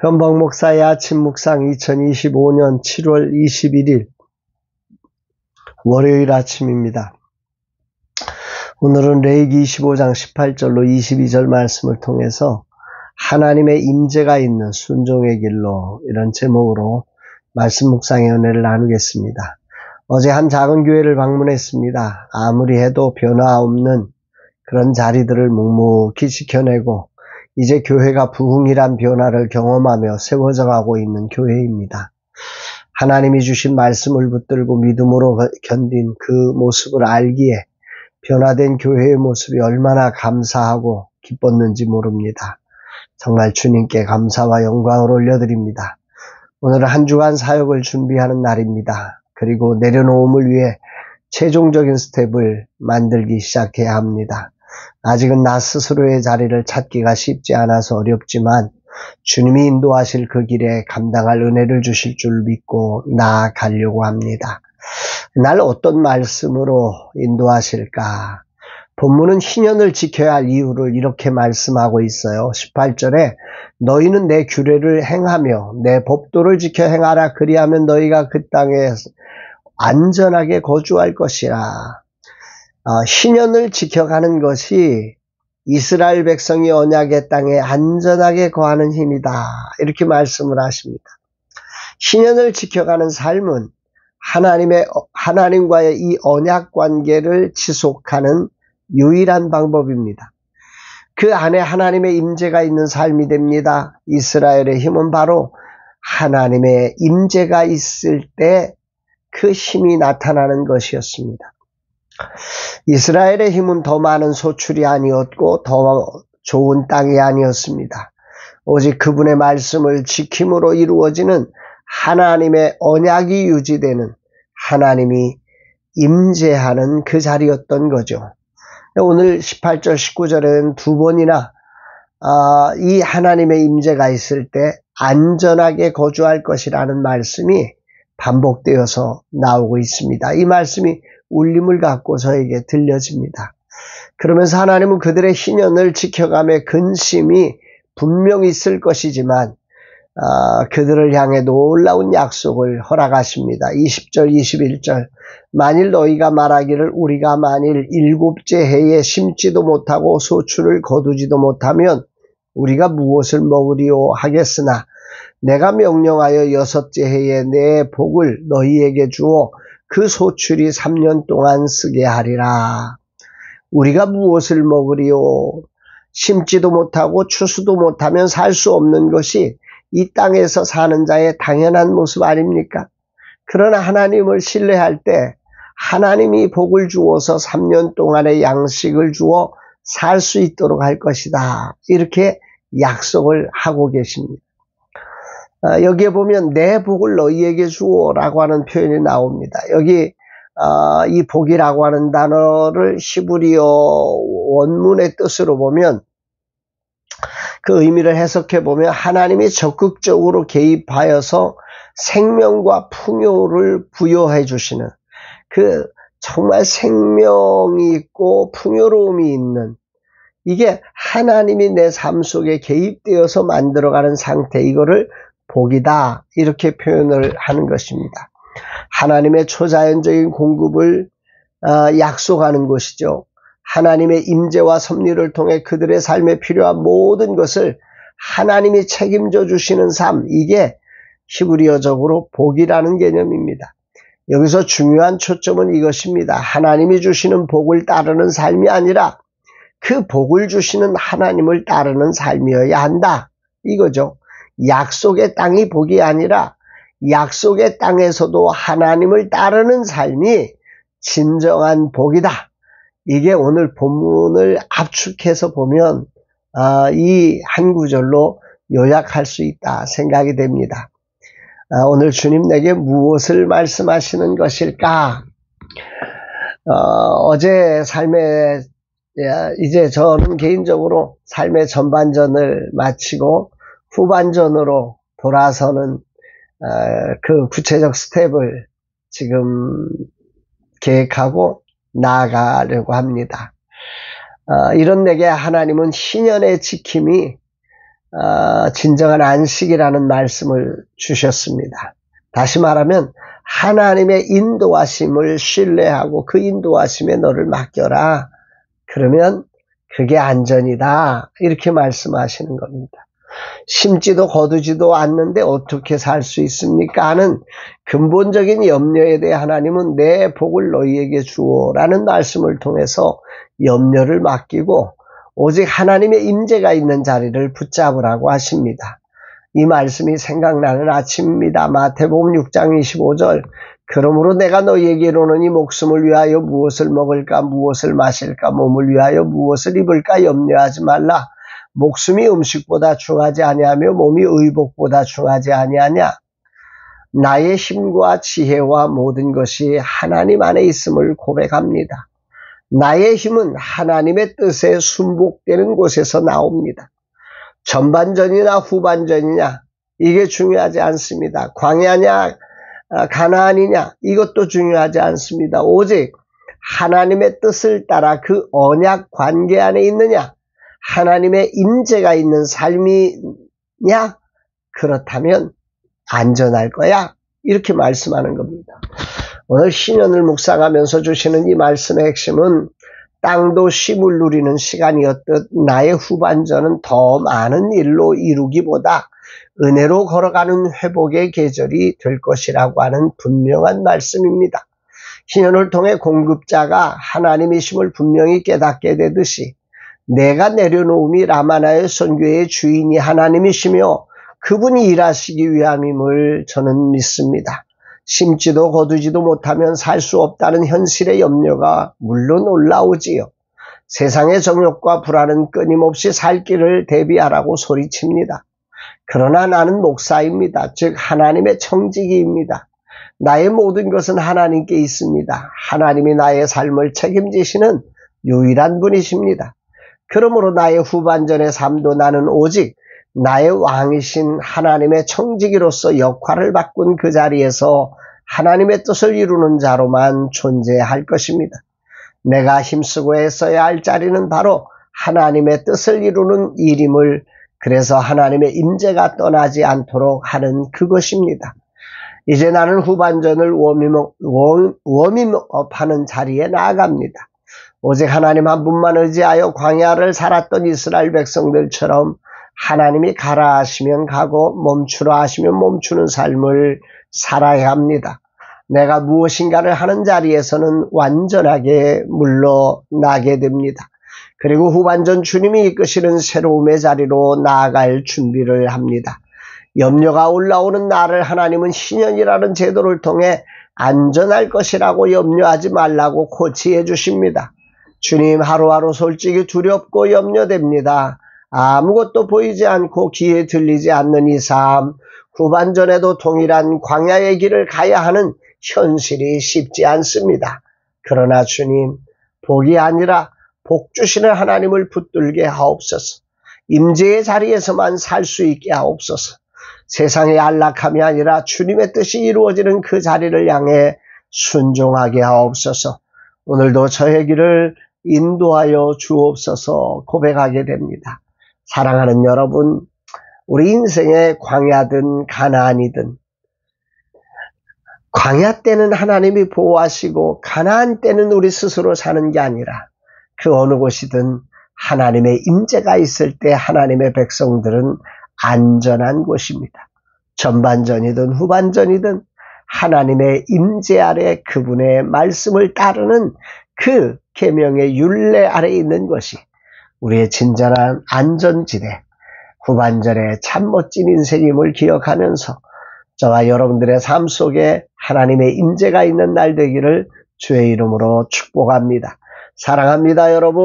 변복 목사의 아침 묵상 2025년 7월 21일 월요일 아침입니다. 오늘은 레위기 25장 18절로 22절 말씀을 통해서 하나님의 임재가 있는 순종의 길로 이런 제목으로 말씀 묵상의 은혜를 나누겠습니다. 어제 한 작은 교회를 방문했습니다. 아무리 해도 변화 없는 그런 자리들을 묵묵히 지켜내고 이제 교회가 부흥이란 변화를 경험하며 세워져 가고 있는 교회입니다. 하나님이 주신 말씀을 붙들고 믿음으로 견딘 그 모습을 알기에 변화된 교회의 모습이 얼마나 감사하고 기뻤는지 모릅니다. 정말 주님께 감사와 영광을 올려드립니다. 오늘은 한 주간 사역을 준비하는 날입니다. 그리고 내려놓음을 위해 최종적인 스텝을 만들기 시작해야 합니다. 아직은 나 스스로의 자리를 찾기가 쉽지 않아서 어렵지만 주님이 인도하실 그 길에 감당할 은혜를 주실 줄 믿고 나아가려고 합니다. 날 어떤 말씀으로 인도하실까? 본문은 희년을 지켜야 할 이유를 이렇게 말씀하고 있어요. 18절에 너희는 내 규례를 행하며 내 법도를 지켜 행하라. 그리하면 너희가 그 땅에 안전하게 거주할 것이라. 희년을 지켜가는 것이 이스라엘 백성이 언약의 땅에 안전하게 거하는 힘이다. 이렇게 말씀을 하십니다. 희년을 지켜가는 삶은 하나님과의 이 언약 관계를 지속하는 유일한 방법입니다. 그 안에 하나님의 임재가 있는 삶이 됩니다. 이스라엘의 힘은 바로 하나님의 임재가 있을 때 그 힘이 나타나는 것이었습니다. 이스라엘의 힘은 더 많은 소출이 아니었고 더 좋은 땅이 아니었습니다. 오직 그분의 말씀을 지킴으로 이루어지는 하나님의 언약이 유지되는 하나님이 임재하는 그 자리였던 거죠. 오늘 18절 19절에는 두 번이나 이 하나님의 임재가 있을 때 안전하게 거주할 것이라는 말씀이 반복되어서 나오고 있습니다. 이 말씀이 울림을 갖고 저에게 들려집니다. 그러면서 하나님은 그들의 희년을 지켜가며 근심이 분명히 있을 것이지만 그들을 향해 놀라운 약속을 허락하십니다. 20절 21절 만일 너희가 말하기를 우리가 만일 7째 해에 심지도 못하고 소출을 거두지도 못하면 우리가 무엇을 먹으리요 하겠으나 내가 명령하여 6째 해에 내 복을 너희에게 주어 그 소출이 3년 동안 쓰게 하리라. 우리가 무엇을 먹으리요? 심지도 못하고 추수도 못하면 살 수 없는 것이 이 땅에서 사는 자의 당연한 모습 아닙니까? 그러나 하나님을 신뢰할 때 하나님이 복을 주어서 3년 동안의 양식을 주어 살 수 있도록 할 것이다. 이렇게 약속을 하고 계십니다. 여기에 보면 내 복을 너희에게 주어라고 하는 표현이 나옵니다. 여기 이 복이라고 하는 단어를 히브리어 원문의 뜻으로 보면 그 의미를 해석해 보면 하나님이 적극적으로 개입하여서 생명과 풍요를 부여해 주시는 그 정말 생명이 있고 풍요로움이 있는 이게 하나님이 내 삶 속에 개입되어서 만들어가는 상태, 이거를 복이다 이렇게 표현을 하는 것입니다. 하나님의 초자연적인 공급을 약속하는 것이죠. 하나님의 임재와 섭리를 통해 그들의 삶에 필요한 모든 것을 하나님이 책임져 주시는 삶, 이게 히브리어적으로 복이라는 개념입니다. 여기서 중요한 초점은 이것입니다. 하나님이 주시는 복을 따르는 삶이 아니라 그 복을 주시는 하나님을 따르는 삶이어야 한다 이거죠. 약속의 땅이 복이 아니라 약속의 땅에서도 하나님을 따르는 삶이 진정한 복이다. 이게 오늘 본문을 압축해서 보면 이 한 구절로 요약할 수 있다 생각이 됩니다. 오늘 주님 내게 무엇을 말씀하시는 것일까? 어제 삶의 이제 저는 개인적으로 삶의 전반전을 마치고 후반전으로 돌아서는 그 구체적 스텝을 지금 계획하고 나아가려고 합니다. 이런 내게 하나님은 희년의 지킴이 진정한 안식이라는 말씀을 주셨습니다. 다시 말하면 하나님의 인도하심을 신뢰하고 그 인도하심에 너를 맡겨라. 그러면 그게 안전이다. 이렇게 말씀하시는 겁니다. 심지도 거두지도 않는데 어떻게 살 수 있습니까? 하는 근본적인 염려에 대해 하나님은 내 복을 너희에게 주오라는 말씀을 통해서 염려를 맡기고 오직 하나님의 임재가 있는 자리를 붙잡으라고 하십니다. 이 말씀이 생각나는 아침입니다. 마태복음 6장 25절. 그러므로 내가 너희에게 이르노니 목숨을 위하여 무엇을 먹을까 무엇을 마실까 몸을 위하여 무엇을 입을까 염려하지 말라. 목숨이 음식보다 중하지 아니하며 몸이 의복보다 중하지 아니하냐. 나의 힘과 지혜와 모든 것이 하나님 안에 있음을 고백합니다. 나의 힘은 하나님의 뜻에 순복되는 곳에서 나옵니다. 전반전이나 후반전이냐 이게 중요하지 않습니다. 광야냐 가나안이냐 이것도 중요하지 않습니다. 오직 하나님의 뜻을 따라 그 언약 관계 안에 있느냐 하나님의 임재가 있는 삶이냐 그렇다면 안전할 거야 이렇게 말씀하는 겁니다. 오늘 신년을 묵상하면서 주시는 이 말씀의 핵심은 땅도 쉼을 누리는 시간이었듯 나의 후반전은 더 많은 일로 이루기보다 은혜로 걸어가는 회복의 계절이 될 것이라고 하는 분명한 말씀입니다. 신년을 통해 공급자가 하나님이심을 분명히 깨닫게 되듯이 내가 내려놓음이 라마나의 선교의 주인이 하나님이시며 그분이 일하시기 위함임을 저는 믿습니다. 심지도 거두지도 못하면 살 수 없다는 현실의 염려가 물론 올라오지요. 세상의 정욕과 불안은 끊임없이 살 길을 대비하라고 소리칩니다. 그러나 나는 목사입니다. 즉 하나님의 청지기입니다. 나의 모든 것은 하나님께 있습니다. 하나님이 나의 삶을 책임지시는 유일한 분이십니다. 그러므로 나의 후반전의 삶도 나는 오직 나의 왕이신 하나님의 청지기로서 역할을 바꾼 그 자리에서 하나님의 뜻을 이루는 자로만 존재할 것입니다. 내가 힘쓰고 애써야 할 자리는 바로 하나님의 뜻을 이루는 일임을 그래서 하나님의 임재가 떠나지 않도록 하는 그것입니다. 이제 나는 후반전을 워밍업하는 자리에 나아갑니다. 오직 하나님 한 분만 의지하여 광야를 살았던 이스라엘 백성들처럼 하나님이 가라 하시면 가고 멈추라 하시면 멈추는 삶을 살아야 합니다. 내가 무엇인가를 하는 자리에서는 완전하게 물러나게 됩니다. 그리고 후반전 주님이 이끄시는 새로움의 자리로 나아갈 준비를 합니다. 염려가 올라오는 나를 하나님은 신년이라는 제도를 통해 안전할 것이라고 염려하지 말라고 코치해 주십니다. 주님 하루하루 솔직히 두렵고 염려됩니다. 아무것도 보이지 않고 귀에 들리지 않는 이 삶, 후반전에도 동일한 광야의 길을 가야 하는 현실이 쉽지 않습니다. 그러나 주님, 복이 아니라 복 주시는 하나님을 붙들게 하옵소서. 임재의 자리에서만 살 수 있게 하옵소서. 세상의 안락함이 아니라 주님의 뜻이 이루어지는 그 자리를 향해 순종하게 하옵소서. 오늘도 저의 길을 인도하여 주옵소서 고백하게 됩니다. 사랑하는 여러분, 우리 인생의 광야든 가나안이든 광야 때는 하나님이 보호하시고 가나안 때는 우리 스스로 사는 게 아니라 그 어느 곳이든 하나님의 임재가 있을 때 하나님의 백성들은 안전한 곳입니다. 전반전이든 후반전이든 하나님의 임재 아래 그분의 말씀을 따르는 그 계명의 율례 아래 있는 것이 우리의 진정한 안전지대, 후반전의 참 멋진 인생임을 기억하면서 저와 여러분들의 삶 속에 하나님의 임재가 있는 날 되기를 주의 이름으로 축복합니다. 사랑합니다, 여러분.